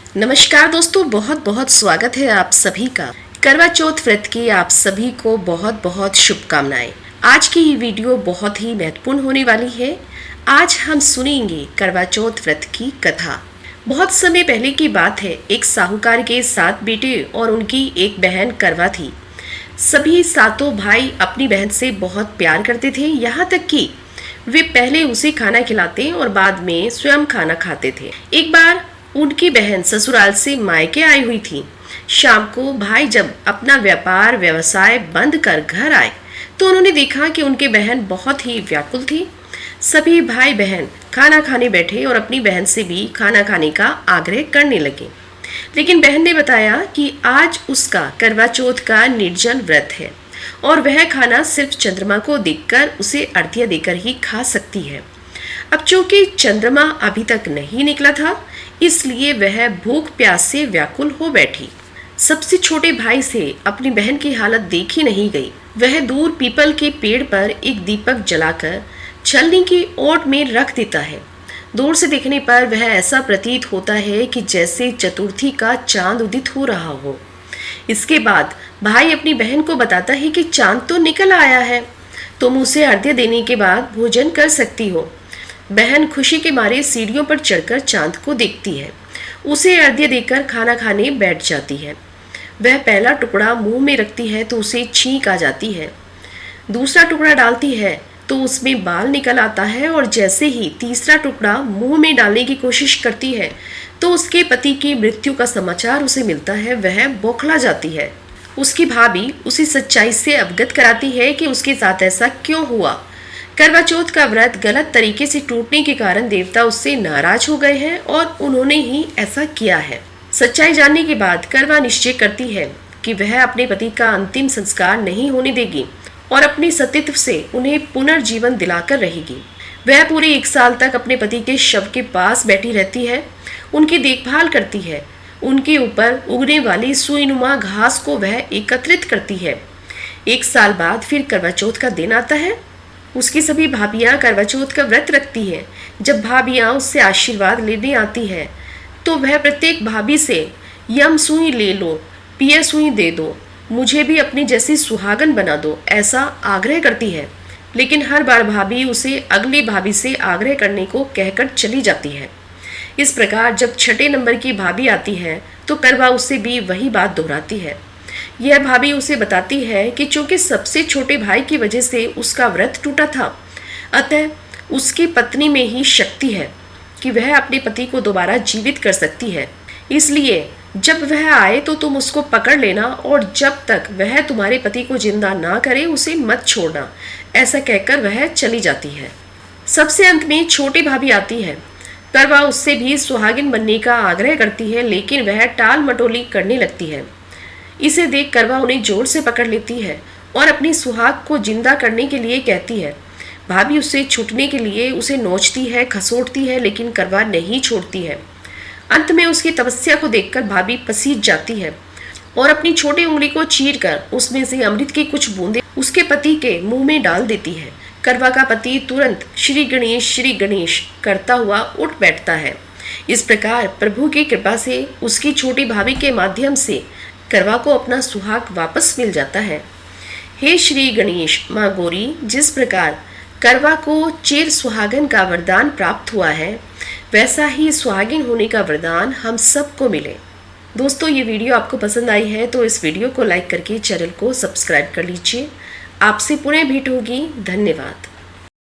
नमस्कार दोस्तों, बहुत बहुत स्वागत है आप सभी का। करवा चौथ व्रत की आप सभी को बहुत बहुत शुभकामनाएं। आज की ये वीडियो बहुत ही महत्वपूर्ण होने वाली है। आज हम सुनेंगे करवा चौथ व्रत की कथा। बहुत समय पहले की बात है। एक साहूकार के 7 बेटे और उनकी एक बहन करवा थी। सभी सातों भाई अपनी बहन से बहुत प्यार करते थे, यहाँ तक कि वे पहले उसे खाना खिलाते और बाद में स्वयं खाना खाते थे। एक बार उनकी बहन ससुराल से मायके आई हुई थी। शाम को भाई जब अपना व्यापार व्यवसाय बंद कर घर आए तो उन्होंने देखा कि उनकी बहन बहुत ही व्याकुल थी। सभी भाई बहन खाना खाने बैठे और अपनी बहन से भी खाना खाने का आग्रह करने लगे, लेकिन बहन ने बताया कि आज उसका करवा चौथ का निर्जल व्रत है और वह खाना सिर्फ चंद्रमा को देखकर उसे अर्घ्य देकर ही खा सकती है। अब चूंकि चंद्रमा अभी तक नहीं निकला था, इसलिए वह भूख प्यास से व्याकुल हो बैठी। सबसे छोटे भाई से अपनी बहन की हालत देखी नहीं गई। वह दूर पीपल के पेड़ पर एक दीपक जलाकर छलनी की ओट में रख देता है। दूर से देखने पर वह ऐसा प्रतीत होता है कि जैसे चतुर्थी का चांद उदित हो रहा हो। इसके बाद भाई अपनी बहन को बताता है कि चांद तो निकल आया है, तुम उसे अर्घ्य देने के बाद भोजन कर सकती हो। बहन खुशी के मारे सीढ़ियों पर चढ़कर चांद को देखती है। उसे अर्घ्य देकर खाना खाने बैठ जाती है। वह पहला टुकड़ा मुंह में रखती है तो उसे छींक आ जाती है। दूसरा टुकड़ा डालती है तो उसमें बाल निकल आता है और जैसे ही तीसरा टुकड़ा मुंह में डालने की कोशिश करती है तो उसके पति की मृत्यु का समाचार उसे मिलता है। वह बौखला जाती है। उसकी भाभी उसे सच्चाई से अवगत कराती है कि उसके साथ ऐसा क्यों हुआ। करवा चौथ का व्रत गलत तरीके से टूटने के कारण देवता उससे नाराज हो गए हैं और उन्होंने ही ऐसा किया है। सच्चाई जानने के बाद करवा निश्चय करती है कि वह अपने पति का अंतिम संस्कार नहीं होने देगी और अपने सतीत्व से उन्हें पुनर्जीवन दिलाकर रहेगी। वह पूरे 1 साल तक अपने पति के शव के पास बैठी रहती है, उनकी देखभाल करती है। उनके ऊपर उगने वाली सुईनुमा घास को वह एकत्रित करती है। 1 साल बाद फिर करवा चौथ का दिन आता है। उसकी सभी भाभियां करवा चौथ का व्रत रखती हैं। जब भाभियां उससे आशीर्वाद लेने आती हैं तो वह प्रत्येक भाभी से यम सुई ले लो, पियर सुई दे दो, मुझे भी अपनी जैसी सुहागन बना दो, ऐसा आग्रह करती है। लेकिन हर बार भाभी उसे अगली भाभी से आग्रह करने को कहकर चली जाती है। इस प्रकार जब 6 नंबर की भाभी आती है तो करवा उससे भी वही बात दोहराती है। यह भाभी उसे बताती है कि चूंकि सबसे छोटे भाई की वजह से उसका व्रत टूटा था, अतः उसकी पत्नी में ही शक्ति है कि वह अपने पति को दोबारा जीवित कर सकती है। इसलिए जब वह आए तो तुम उसको पकड़ लेना और जब तक वह तुम्हारे पति को जिंदा ना करे उसे मत छोड़ना, ऐसा कहकर वह चली जाती है। सबसे अंत में छोटी भाभी आती है। करवा उससे भी सुहागिन बनने का आग्रह करती है, लेकिन वह टाल मटोली करने लगती है। इसे देख करवा उन्हें जोर से पकड़ लेती है और अपनी सुहाग को जिंदा करने के लिए कहती है। भाभी उससे छूटने के लिए उसे नोचती है, खसोटती है, लेकिन करवा नहीं छोड़ती है। अंत में उसकी तपस्या को देखकर भाभी पसीज जाती है और अपनी छोटी उंगली को चीरकर उसमें से अमृत की कुछ बूंदें उसके पति के मुंह में डाल देती है। करवा का पति तुरंत श्री गणेश करता हुआ उठ बैठता है। इस प्रकार प्रभु की कृपा से उसकी छोटी भाभी के माध्यम से करवा को अपना सुहाग वापस मिल जाता है। हे श्री गणेश माँ गौरी, जिस प्रकार करवा को चिर सुहागन का वरदान प्राप्त हुआ है, वैसा ही सुहागिन होने का वरदान हम सबको मिले। दोस्तों, ये वीडियो आपको पसंद आई है तो इस वीडियो को लाइक करके चैनल को सब्सक्राइब कर लीजिए। आपसे पुनः भेंट होगी। धन्यवाद।